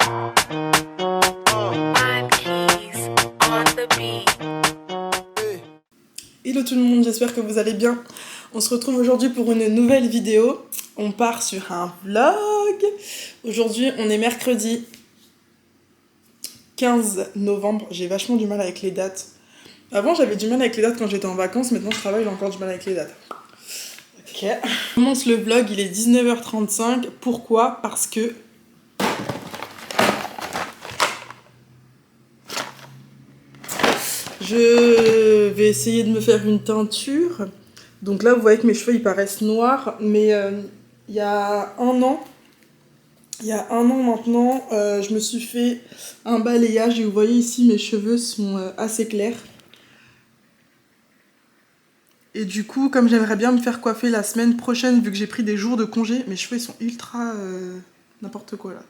Hello tout le monde, j'espère que vous allez bien. On se retrouve aujourd'hui pour une nouvelle vidéo. On part sur un vlog. Aujourd'hui, on est mercredi 15 novembre. J'ai vachement du mal avec les dates. Avant, j'avais du mal avec les dates quand j'étais en vacances. Maintenant, je travaille, j'ai encore du mal avec les dates. Ok. On commence le vlog, il est 19h35. Pourquoi ? Parce que... je vais essayer de me faire une teinture. Donc là, vous voyez que mes cheveux, ils paraissent noirs. Mais il y a un an maintenant, je me suis fait un balayage. Et vous voyez ici, mes cheveux sont assez clairs. Et du coup, comme j'aimerais bien me faire coiffer la semaine prochaine, vu que j'ai pris des jours de congé, mes cheveux, ils sont ultra... n'importe quoi, là.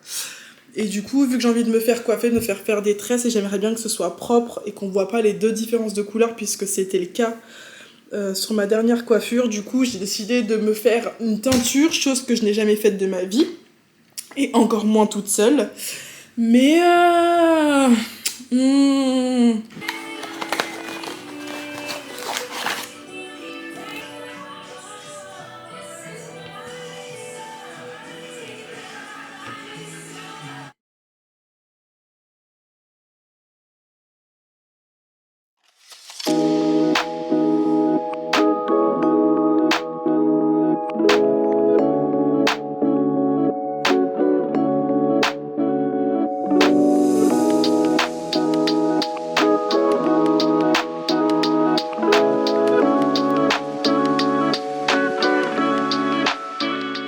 Et du coup, vu que j'ai envie de me faire coiffer, de me faire faire des tresses, et j'aimerais bien que ce soit propre et qu'on voit pas les deux différences de couleurs, puisque c'était le cas sur ma dernière coiffure. Du coup, j'ai décidé de me faire une teinture, chose que je n'ai jamais faite de ma vie, et encore moins toute seule. Mais...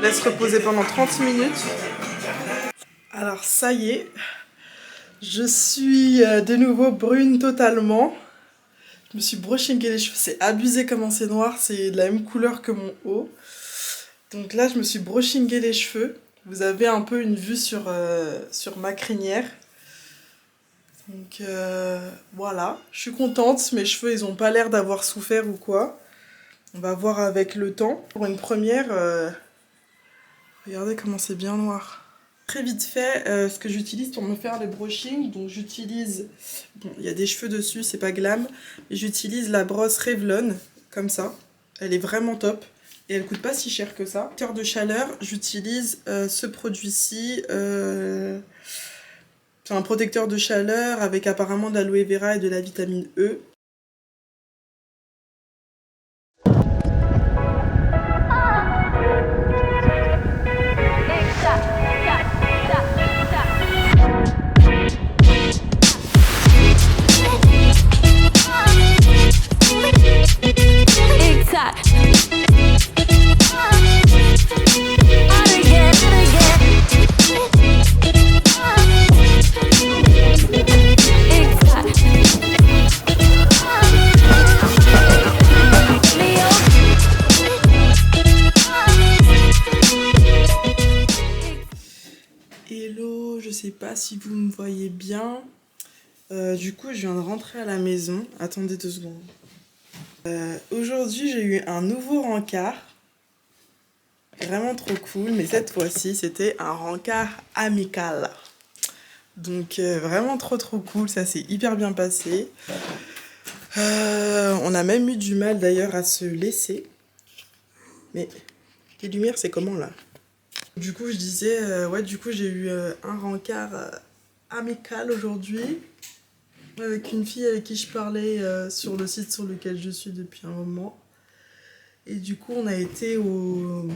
laisse reposer pendant 30 minutes. Alors ça y est, je suis de nouveau brune totalement. Je me suis brushingé les cheveux, c'est abusé comment c'est noir, c'est de la même couleur que mon haut. Donc là je me suis brushingé les cheveux. Vous avez un peu une vue sur ma crinière. Donc voilà, je suis contente, mes cheveux ils ont pas l'air d'avoir souffert ou quoi. On va voir avec le temps. Pour une première, regardez comment c'est bien noir. Très vite fait, ce que j'utilise pour me faire les brushings, donc j'utilise, bon il y a des cheveux dessus, c'est pas glam, mais j'utilise la brosse Revlon, comme ça, elle est vraiment top, et elle coûte pas si cher que ça. Protecteur de chaleur, j'utilise ce produit-ci, c'est un protecteur de chaleur avec apparemment de l'aloe vera et de la vitamine E. Hello, je sais pas si vous me voyez bien. Du coup, je viens de rentrer à la maison. Attendez 2 secondes. Aujourd'hui, j'ai eu un nouveau rencard. Vraiment trop cool, mais cette fois-ci, c'était un rencard amical. Donc, vraiment trop cool, ça s'est hyper bien passé. On a même eu du mal d'ailleurs à se laisser. Mais les lumières, c'est comment là ? Du coup, je disais, ouais, du coup, j'ai eu un rencard amical aujourd'hui. Avec une fille avec qui je parlais sur le site sur lequel je suis depuis un moment. Et du coup, on a été au...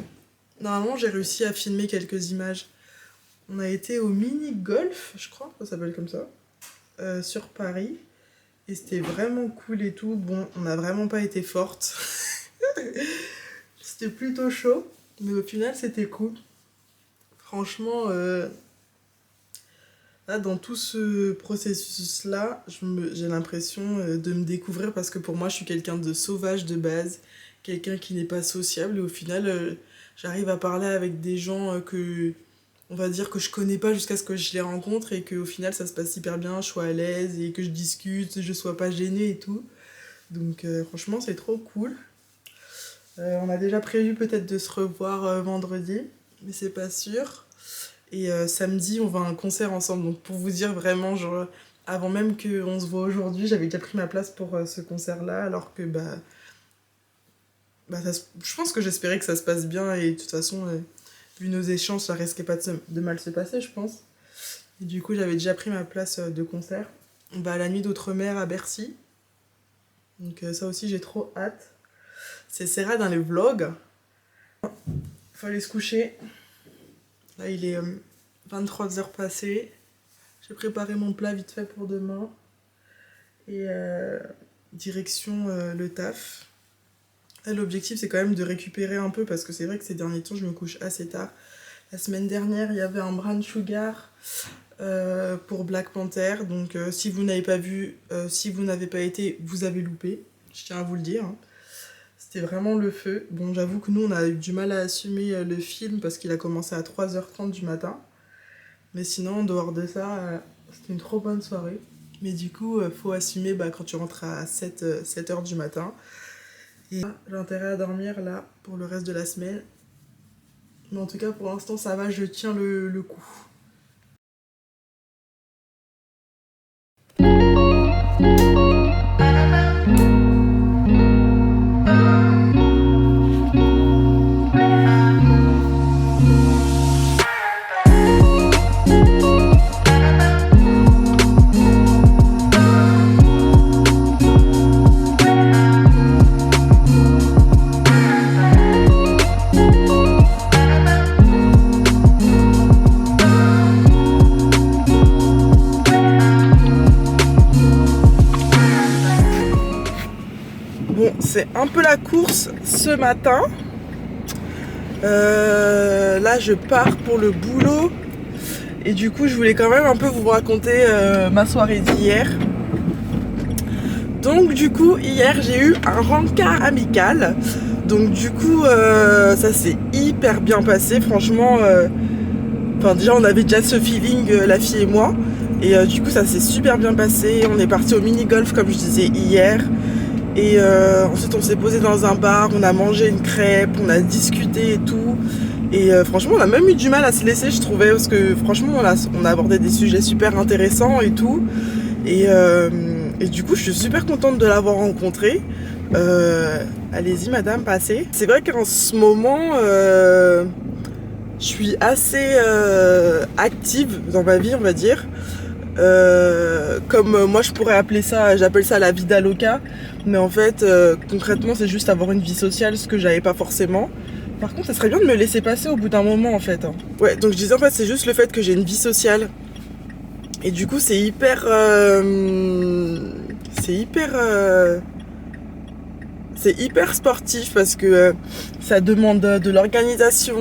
Normalement, j'ai réussi à filmer quelques images. On a été au mini-golf, je crois, ça s'appelle comme ça, sur Paris. Et c'était vraiment cool et tout. Bon, on n'a vraiment pas été forte. C'était plutôt chaud, mais au final, c'était cool. Franchement... Là, dans tout ce processus-là, j'ai l'impression de me découvrir parce que pour moi, je suis quelqu'un de sauvage de base, quelqu'un qui n'est pas sociable. Et au final, j'arrive à parler avec des gens que, on va dire, que je connais pas jusqu'à ce que je les rencontre et qu'au final, ça se passe hyper bien, je sois à l'aise et que je discute, je sois pas gênée et tout. Donc franchement, c'est trop cool. On a déjà prévu peut-être de se revoir vendredi, mais c'est pas sûr. Et samedi, on va à un concert ensemble. Donc pour vous dire vraiment, genre, avant même qu'on se voit aujourd'hui, j'avais déjà pris ma place pour ce concert-là, alors que je pense que j'espérais que ça se passe bien, et de toute façon, vu nos échanges, ça risquait pas de mal se passer, je pense. Et du coup, j'avais déjà pris ma place de concert. On va à la nuit d'Outre-mer à Bercy. Donc ça aussi, j'ai trop hâte. C'est Serra dans les vlogs. Faut aller se coucher. Là, il est 23h passées. J'ai préparé mon plat vite fait pour demain. Et direction le taf. Là, l'objectif, c'est quand même de récupérer un peu parce que c'est vrai que ces derniers temps, je me couche assez tard. La semaine dernière, il y avait un Brown Sugar pour Black Panther. Donc si vous n'avez pas vu, si vous n'avez pas été, vous avez loupé. Je tiens à vous le dire. Hein. C'était vraiment le feu. Bon, j'avoue que nous, on a eu du mal à assumer le film parce qu'il a commencé à 3h30 du matin. Mais sinon, en dehors de ça, c'était une trop bonne soirée. Mais du coup, faut assumer quand tu rentres à 7h du matin. Et j'ai intérêt à dormir là pour le reste de la semaine. Mais en tout cas, pour l'instant, ça va, je tiens le coup. Bon, c'est un peu la course ce matin. Là, je pars pour le boulot. Et du coup, je voulais quand même un peu vous raconter ma soirée d'hier. Donc, du coup, hier, j'ai eu un rencard amical. Donc, du coup, ça s'est hyper bien passé. Franchement, déjà, on avait déjà ce feeling, la fille et moi. Et du coup, ça s'est super bien passé. On est parti au mini-golf, comme je disais hier. Et ensuite on s'est posé dans un bar, on a mangé une crêpe, on a discuté et tout. Et franchement on a même eu du mal à se laisser, je trouvais, parce que franchement on a abordé des sujets super intéressants et tout. Et du coup je suis super contente de l'avoir rencontré. Allez-y madame, passez. C'est vrai qu'en ce moment je suis assez active dans ma vie, on va dire. Comme moi je pourrais appeler ça, j'appelle ça la vida loca, mais en fait concrètement c'est juste avoir une vie sociale, ce que j'avais pas forcément. Par contre ça serait bien de me laisser passer au bout d'un moment en fait. Hein. Ouais, donc je disais en fait c'est juste le fait que j'ai une vie sociale et du coup c'est hyper c'est hyper sportif parce que ça demande de l'organisation,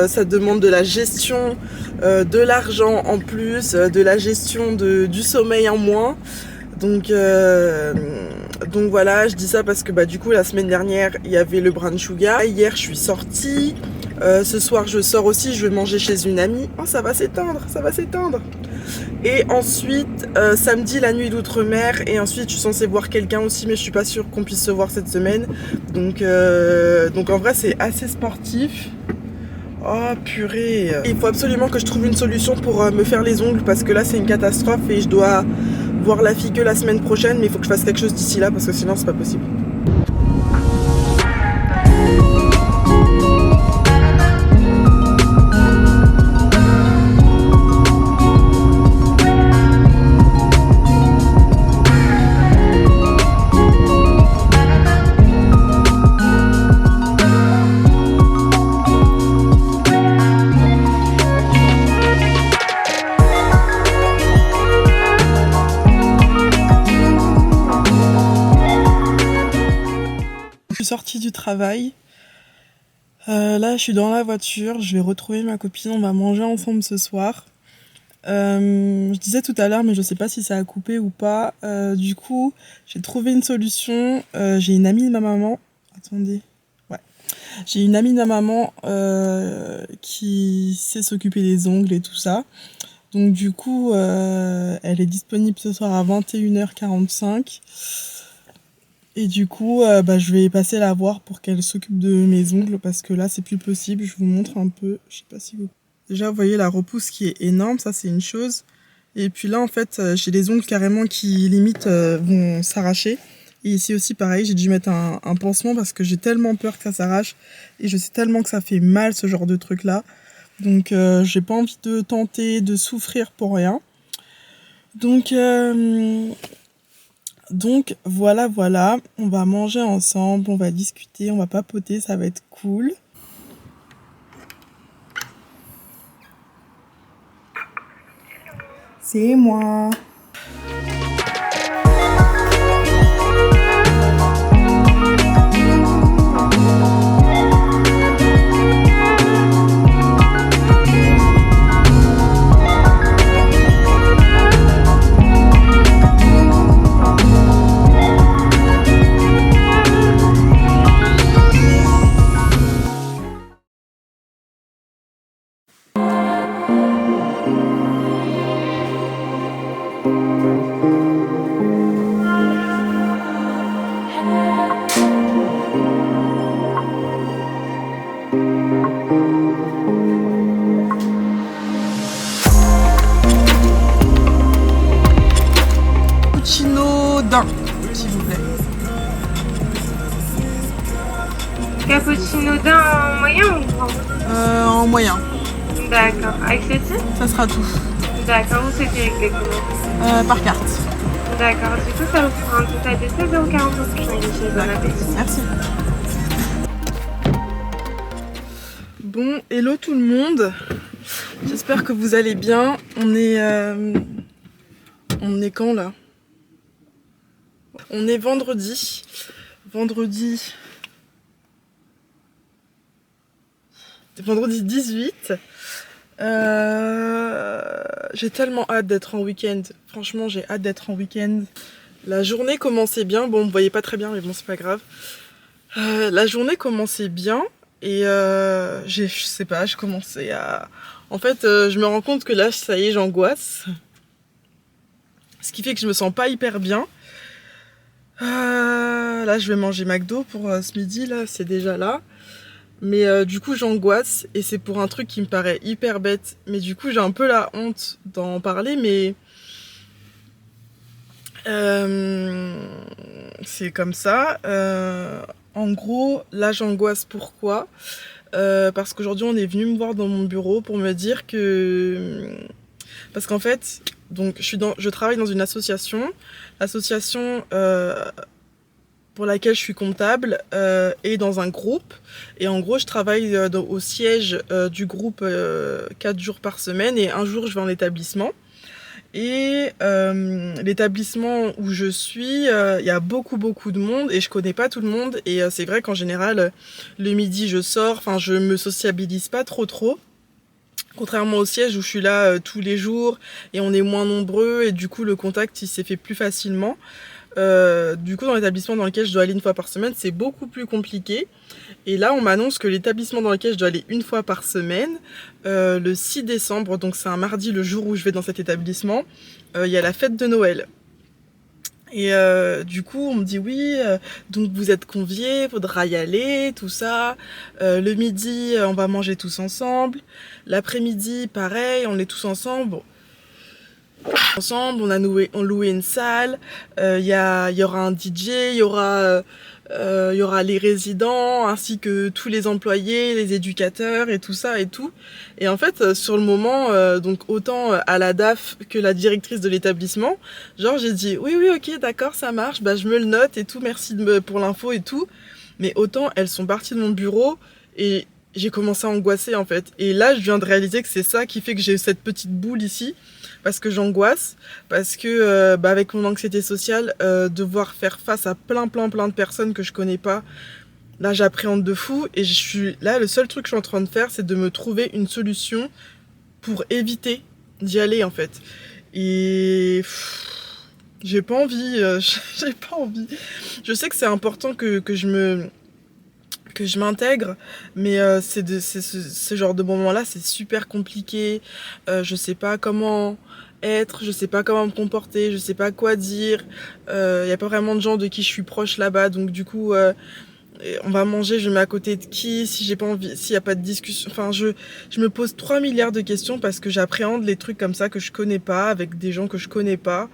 ça demande de la gestion, de l'argent en plus, de la gestion du sommeil en moins. Donc voilà, je dis ça parce que du coup la semaine dernière il y avait le Brown Sugar. Hier je suis sortie, ce soir je sors aussi, je vais manger chez une amie. Oh ça va s'éteindre, ça va s'éteindre. Et ensuite, samedi, la nuit d'Outre-mer. Et ensuite, je suis censée voir quelqu'un aussi, mais je suis pas sûre qu'on puisse se voir cette semaine. Donc en vrai, c'est assez sportif. Oh purée. Il faut absolument que je trouve une solution pour me faire les ongles parce que là, c'est une catastrophe et je dois voir la fille que la semaine prochaine. Mais il faut que je fasse quelque chose d'ici là parce que sinon, c'est pas possible. Sortie du travail. Là, je suis dans la voiture. Je vais retrouver ma copine. On va manger ensemble ce soir. Je disais tout à l'heure, mais je sais pas si ça a coupé ou pas. Du coup, j'ai trouvé une solution. J'ai une amie de ma maman. Attendez. Ouais. J'ai une amie de ma maman qui sait s'occuper des ongles et tout ça. Donc du coup, elle est disponible ce soir à 21h45. Et du coup, je vais passer la voir pour qu'elle s'occupe de mes ongles parce que là, c'est plus possible. Je vous montre un peu. Je sais pas si vous... Déjà, vous voyez la repousse qui est énorme, ça c'est une chose. Et puis là, en fait, j'ai les ongles carrément qui limite vont s'arracher. Et ici aussi, pareil, j'ai dû mettre un pansement parce que j'ai tellement peur que ça s'arrache. Et je sais tellement que ça fait mal, ce genre de truc-là. Donc, j'ai pas envie de tenter de souffrir pour rien. Donc voilà, voilà. On va manger ensemble, on va discuter, on va papoter, ça va être cool. C'est moi. Cappuccino d'un, s'il vous plaît. Cappuccino d'un en moyen ou grand? En moyen. D'accord. Avec ceci? Ça sera tout. D'accord, vous souhaitez régler comment? Par carte. D'accord, du coup ça vous fera un total de 16,40 € pour changer. Bon appétit. Merci. Bon, hello tout le monde. J'espère que vous allez bien. On est quand là? On est vendredi. Vendredi 18. J'ai tellement hâte d'être en week-end. Franchement, j'ai hâte d'être en week-end. La journée commençait bien. Bon, vous voyez pas très bien, mais bon, c'est pas grave. La journée commençait bien. Et je sais pas, je commençais à... En fait, je me rends compte que là, ça y est, j'angoisse. Ce qui fait que je me sens pas hyper bien. Là, je vais manger McDo pour ce midi, là, c'est déjà là. Mais du coup, j'angoisse et c'est pour un truc qui me paraît hyper bête. Mais du coup, j'ai un peu la honte d'en parler, mais... c'est comme ça. En gros, là, j'angoisse pourquoi ? Parce qu'aujourd'hui, on est venu me voir dans mon bureau pour me dire que... Parce qu'en fait, donc, je travaille dans une association. L'association pour laquelle je suis comptable est dans un groupe. Et en gros, je travaille au siège du groupe 4 jours par semaine et un jour, je vais en établissement. Et l'établissement où je suis, il y a beaucoup de monde et je connais pas tout le monde. Et c'est vrai qu'en général, le midi, je sors, enfin, je me sociabilise pas trop. Contrairement au siège où je suis là tous les jours et on est moins nombreux et du coup le contact il s'est fait plus facilement. Du coup dans l'établissement dans lequel je dois aller une fois par semaine c'est beaucoup plus compliqué. Et là on m'annonce que l'établissement dans lequel je dois aller une fois par semaine, le 6 décembre, donc c'est un mardi le jour où je vais dans cet établissement, il y a la fête de Noël. Et du coup, on me dit oui, donc vous êtes conviés, faudra y aller, tout ça. Le midi, on va manger tous ensemble. L'après-midi, pareil, on est tous ensemble. Bon. Ensemble, on loué une salle. Il y aura un DJ, il y aura les résidents, ainsi que tous les employés, les éducateurs et tout ça et tout. Et en fait, sur le moment, donc autant à la DAF que la directrice de l'établissement, genre j'ai dit oui, ok, d'accord, ça marche, bah je me le note et tout, merci pour l'info et tout. Mais autant elles sont parties de mon bureau et j'ai commencé à angoisser en fait. Et là, je viens de réaliser que c'est ça qui fait que j'ai cette petite boule ici. Parce que j'angoisse, parce que avec mon anxiété sociale, devoir faire face à plein de personnes que je connais pas, là j'appréhende de fou et je suis là le seul truc que je suis en train de faire c'est de me trouver une solution pour éviter d'y aller en fait. Et j'ai pas envie, j'ai pas envie. Je sais que c'est important que je m'intègre, mais ce genre de moment-là, c'est super compliqué. Je sais pas comment être, je sais pas comment me comporter, je sais pas quoi dire. Y a pas vraiment de gens de qui je suis proche là-bas, donc du coup, Et on va manger, je mets à côté de qui, si j'ai pas envie, s'il y a pas de discussion. Enfin, je me pose 3 milliards de questions parce que j'appréhende les trucs comme ça que je connais pas, avec des gens que je connais pas.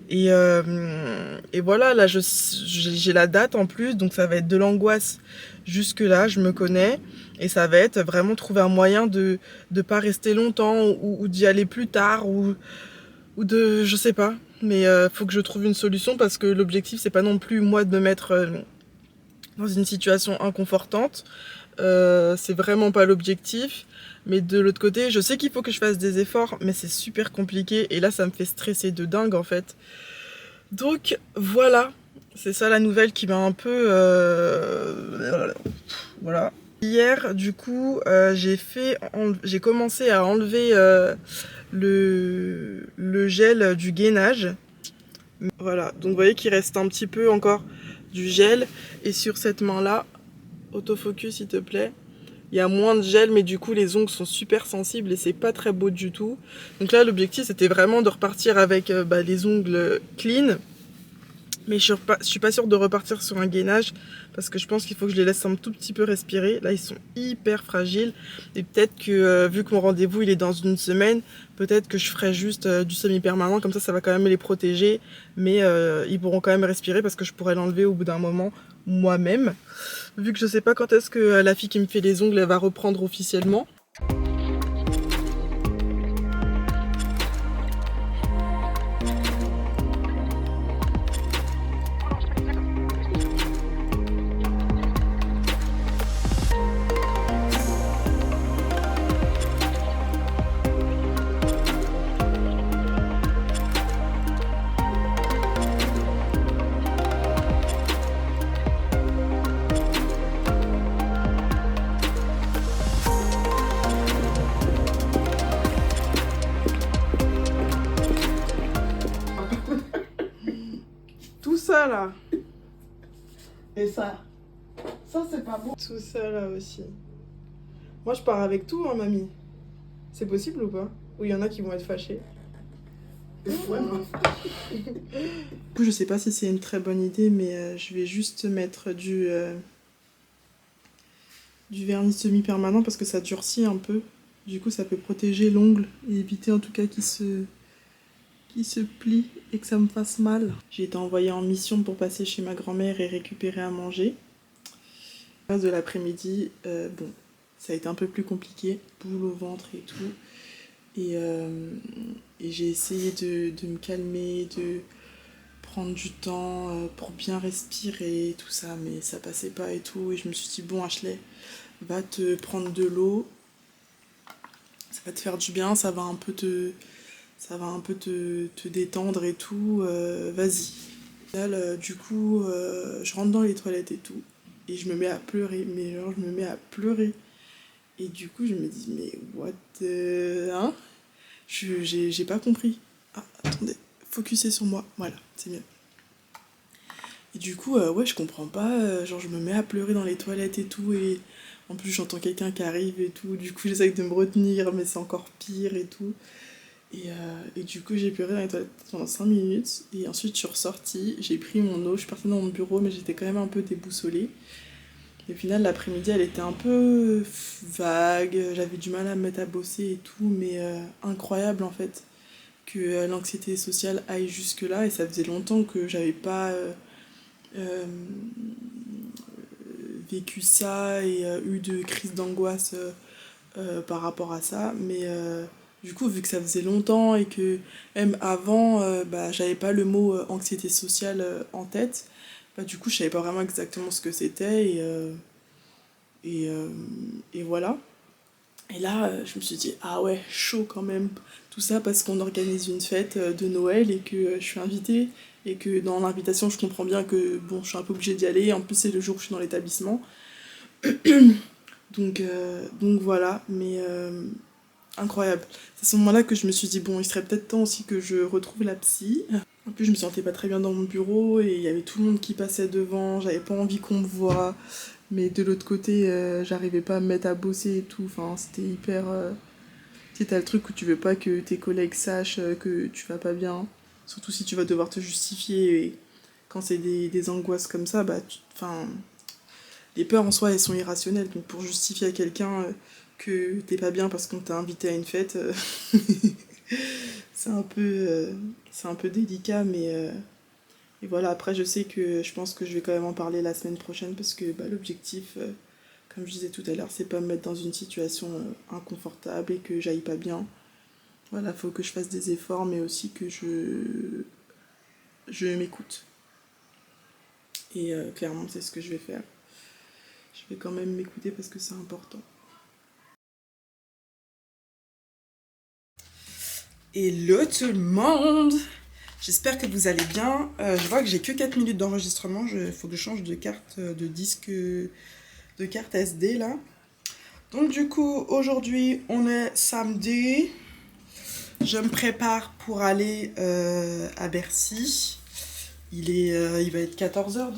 Et voilà, là, j'ai la date en plus, donc ça va être de l'angoisse. Jusque là, je me connais. Et ça va être vraiment trouver un moyen de pas rester longtemps ou d'y aller plus tard ou de, je sais pas. Mais faut que je trouve une solution parce que l'objectif, c'est pas non plus moi de me mettre dans une situation inconfortante. C'est vraiment pas l'objectif. Mais de l'autre côté, je sais qu'il faut que je fasse des efforts, mais c'est super compliqué. Et là, ça me fait stresser de dingue en fait. Donc voilà, c'est ça la nouvelle qui m'a un peu... Voilà. Hier, du coup, j'ai commencé à enlever le gel du gainage. Voilà, donc vous voyez qu'il reste un petit peu encore du gel. Et sur cette main-là, autofocus s'il te plaît, il y a moins de gel, mais du coup les ongles sont super sensibles et c'est pas très beau du tout. Donc là, l'objectif c'était vraiment de repartir avec les ongles clean. Mais je suis pas sûre de repartir sur un gainage parce que je pense qu'il faut que je les laisse un tout petit peu respirer. Là, ils sont hyper fragiles. Et peut-être que, vu que mon rendez-vous il est dans une semaine, peut-être que je ferai juste du semi-permanent. Comme ça va quand même les protéger. Mais ils pourront quand même respirer parce que je pourrais l'enlever au bout d'un moment moi-même. Vu que je sais pas quand est-ce que la fille qui me fait les ongles elle va reprendre officiellement. Tout ça là. Et ça c'est pas bon. Tout ça là aussi. Moi je pars avec tout, hein, mamie. C'est possible ou pas? Ou il y en a qui vont être fâchés. Ouais, non. Du coup, je sais pas si c'est une très bonne idée, mais je vais juste mettre du vernis semi-permanent parce que ça durcit un peu. Du coup, ça peut protéger l'ongle et éviter en tout cas qu'il se plie et que ça me fasse mal. J'ai été envoyée en mission pour passer chez ma grand-mère et récupérer à manger. Le reste de l'après-midi, bon, ça a été un peu plus compliqué, boule au ventre et tout. Et j'ai essayé de me calmer, de prendre du temps pour bien respirer et tout ça, mais ça passait pas et tout. Et je me suis dit, bon Ashley, va te prendre de l'eau, ça va te faire du bien, ça va un peu te détendre et tout, vas-y. Là, du coup, je rentre dans les toilettes et tout, et je me mets à pleurer, mais genre je me mets à pleurer. Et du coup, je me dis, mais what hein? J'ai pas compris. Ah, attendez, focussez sur moi, voilà, c'est mieux. Et du coup, ouais, je comprends pas, genre je me mets à pleurer dans les toilettes et tout, et en plus j'entends quelqu'un qui arrive et tout, du coup j'essaie de me retenir, mais c'est encore pire et tout. Et du coup, j'ai pleuré dans les toilettes pendant 5 minutes. Et ensuite, je suis ressortie. J'ai pris mon eau. Je suis partie dans mon bureau, mais j'étais quand même un peu déboussolée. Et au final, l'après-midi, elle était un peu vague. J'avais du mal à me mettre à bosser et tout. Mais incroyable, en fait, que l'anxiété sociale aille jusque-là. Et ça faisait longtemps que j'avais pas euh, vécu ça et eu de crise d'angoisse par rapport à ça. Mais... du coup, vu que ça faisait longtemps et que même avant, j'avais pas le mot anxiété sociale en tête, du coup, je savais pas vraiment exactement ce que c'était et, euh, et voilà. Et là, je me suis dit, ah ouais, chaud quand même. Tout ça parce qu'on organise une fête de Noël et que je suis invitée et que dans l'invitation, je comprends bien que bon, je suis un peu obligée d'y aller. En plus, c'est le jour où je suis dans l'établissement. Donc voilà, mais incroyable. C'est à ce moment-là que je me suis dit, bon, il serait peut-être temps aussi que je retrouve la psy. En plus, je me sentais pas très bien dans mon bureau et il y avait tout le monde qui passait devant, j'avais pas envie qu'on me voie. Mais de l'autre côté, j'arrivais pas à me mettre à bosser et tout. Enfin, c'était hyper... Tu sais, t'as le truc où tu veux pas que tes collègues sachent que tu vas pas bien. Surtout si tu vas devoir te justifier. Et quand c'est des angoisses comme ça, enfin... les peurs en soi, elles sont irrationnelles. Donc pour justifier à quelqu'un que t'es pas bien parce qu'on t'a invité à une fête, c'est un peu délicat, mais et voilà. Après, je pense que je vais quand même en parler la semaine prochaine parce que l'objectif, comme je disais tout à l'heure, c'est pas me mettre dans une situation inconfortable et que j'aille pas bien. Voilà, faut que je fasse des efforts, mais aussi que je m'écoute. Et clairement, c'est ce que je vais faire. Je vais quand même m'écouter parce que c'est important. Hello tout le monde! J'espère que vous allez bien. Je vois que j'ai que 4 minutes d'enregistrement. Il faut que je change de carte de disque, de carte SD là. Donc du coup, aujourd'hui, on est samedi. Je me prépare pour aller à Bercy. Il va être 14h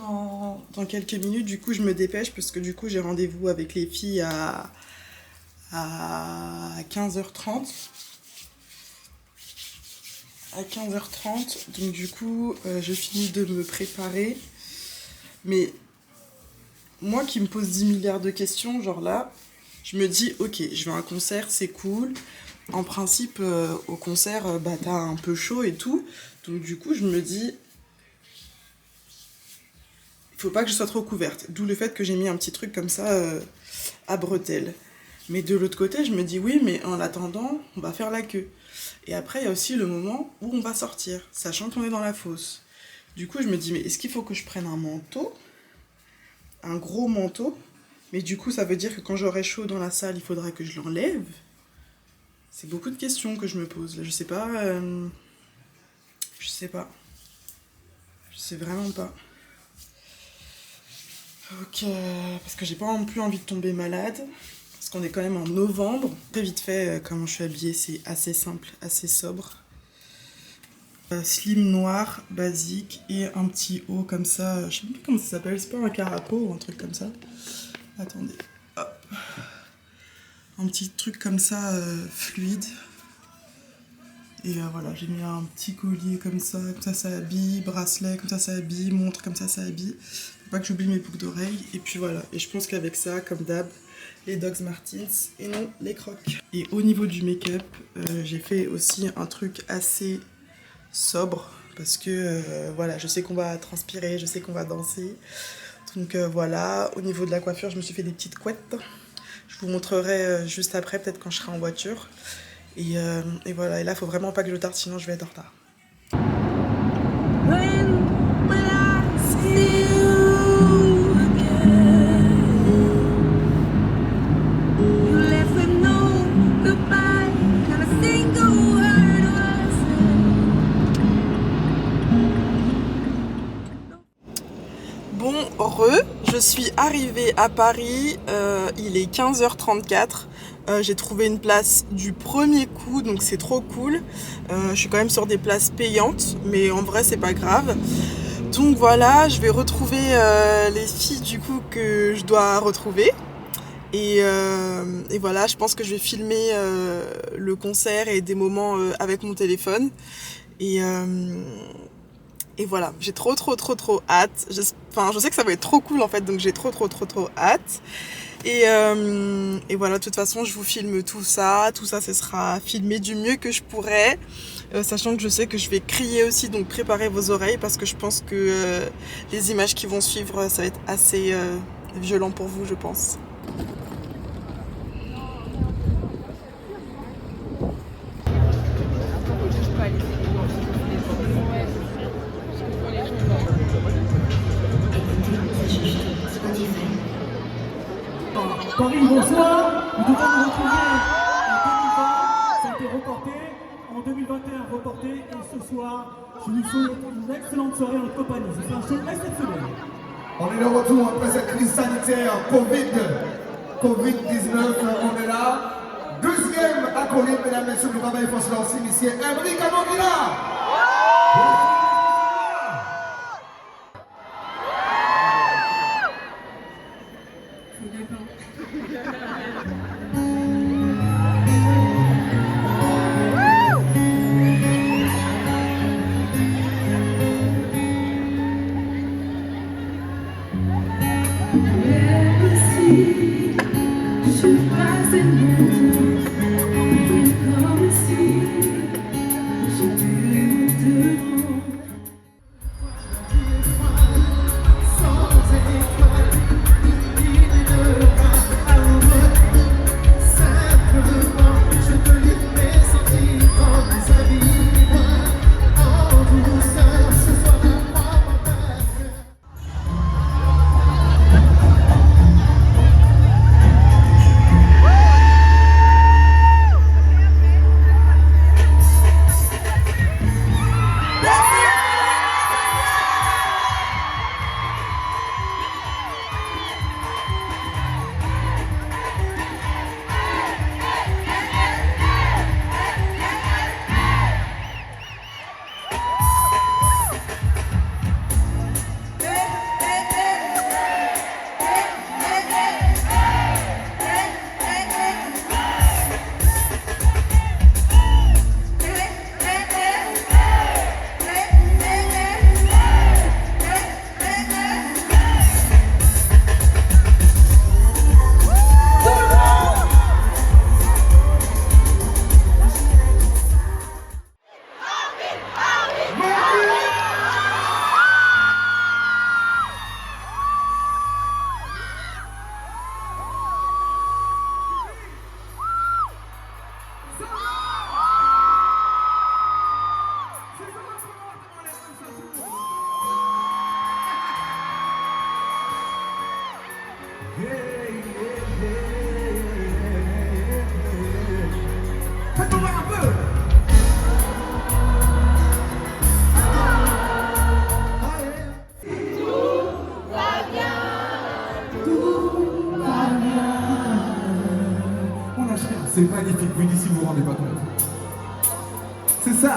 dans quelques minutes. Du coup, je me dépêche parce que du coup, j'ai rendez-vous avec les filles à 15h30. À 15h30, donc du coup, je finis de me préparer. Mais moi qui me pose 10 milliards de questions, genre là, je me dis, ok, je vais à un concert, c'est cool. En principe, au concert, t'as un peu chaud et tout. Donc du coup, je me dis, il faut pas que je sois trop couverte. D'où le fait que j'ai mis un petit truc comme ça à bretelles. Mais de l'autre côté, je me dis, oui, mais en attendant, on va faire la queue. Et après, il y a aussi le moment où on va sortir, sachant qu'on est dans la fosse. Du coup, je me dis, mais est-ce qu'il faut que je prenne un manteau? Un gros manteau? Mais du coup, ça veut dire que quand j'aurai chaud dans la salle, il faudra que je l'enlève? C'est beaucoup de questions que je me pose. Là, je sais pas. Je sais pas. Je sais vraiment pas. Ok, parce que j'ai pas non plus envie de tomber malade. Parce qu'on est quand même en novembre. Très vite fait, comment je suis habillée, c'est assez simple, assez sobre. Slim noir, basique, et un petit haut comme ça. Je sais même pas comment ça s'appelle, c'est pas un caraco ou un truc comme ça. Attendez, hop. Un petit truc comme ça, fluide. Et voilà, j'ai mis un petit collier comme ça ça habille, bracelet, comme ça habille, montre, comme ça habille. Faut pas que j'oublie mes boucles d'oreilles. Et puis voilà, et je pense qu'avec ça, comme d'hab, les Dogs Martens et non les Crocs. Et au niveau du make-up, j'ai fait aussi un truc assez sobre parce que voilà, je sais qu'on va transpirer, je sais qu'on va danser. Donc voilà, au niveau de la coiffure, je me suis fait des petites couettes. Je vous montrerai juste après, peut-être quand je serai en voiture. Et voilà, et là, faut vraiment pas que je tarde, sinon je vais être en retard. Bon, je suis arrivée à Paris, il est 15h34. J'ai trouvé une place du premier coup, donc c'est trop cool. Je suis quand même sur des places payantes, mais en vrai c'est pas grave. Donc voilà, je vais retrouver les filles du coup que je dois retrouver. Et voilà, je pense que je vais filmer le concert et des moments avec mon téléphone. Et voilà, j'ai trop hâte. Je sais que ça va être trop cool en fait, donc j'ai trop hâte. Et voilà, de toute façon, je vous filme tout ça. Tout ça, ce sera filmé du mieux que je pourrai. Sachant que je sais que je vais crier aussi, donc préparez vos oreilles parce que je pense que les images qui vont suivre, ça va être assez violent pour vous, je pense. Paris, bonsoir. Nous devons nous retrouver en 2020. Ça a été reporté. En 2021, reporté. Et ce soir, je vous souhaite une excellente soirée en compagnie. Ce sera un show exceptionnel. On est de retour après cette crise sanitaire Covid-19. On est là. Deuxième acolyte, mesdames et messieurs, du Baba et Force Lancy, monsieur Emery Kamogila. Yeah. vous rendez pas compte. C'est ça.